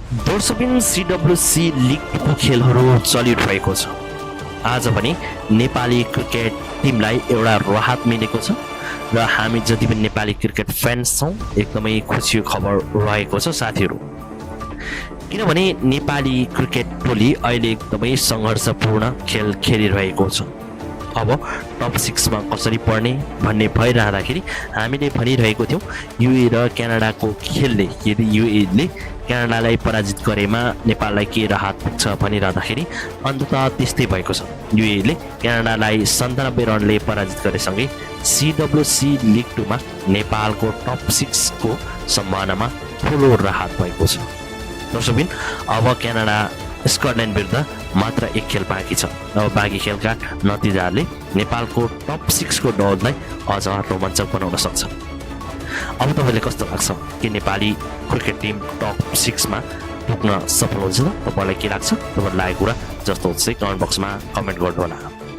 दर्शकबिन CWC लिगको खेलहरू चलिरहेको छ। आज पनि नेपाली क्रिकेट टिमलाई एउटा राहत मिलेको छ र हामी जति पनि नेपाली क्रिकेट फ्यान्स छौँ एकदमै खुसीको खबर रहेको छ साथीहरू। किनभने नेपाली क्रिकेट टोली अहिले एकदमै सङ्घर्षपूर्ण खेल खेलिरहेको छ। अब टप 6 मा कसरी पर्ने भन्ने भइरहँदाखेरि हामीले भनिरहेको थियौँ युए र क्यानाडाको खेलले यदि युएले क्यानाडालाई पराजित गरेमा नेपाललाई के राहत पुग्छ भनिरहँदाखेरि अन्ततः त्यस्तै भएको छ। युएले क्यानाडालाई 97 रनले पराजित गरेसँगै CWC लिग 2 मा नेपालको टप 6 को सम्भावनामा ठुलो राहत भएको छ। दर्शकबिन अब क्यानाडा स्कटल्यान्ड विरुद्ध मात्र एक खेल बाँकी छ। अब बाँकी खेलका नतिजाहरूले नेपालको टप 6 को दौडलाई अझ रोमाञ्चक बनाउन सक्छ। अब तपाईँलाई कस्तो लाग्छ कि नेपाली क्रिकेट टिम टप 6 मा पुग्न सफल हुन्छ त? तपाईँलाई के लाग्छ? तपाईँलाई लागेको कुरा जस्तो हुन्छ कमेन्ट बक्समा कमेन्ट गर्नुहोला।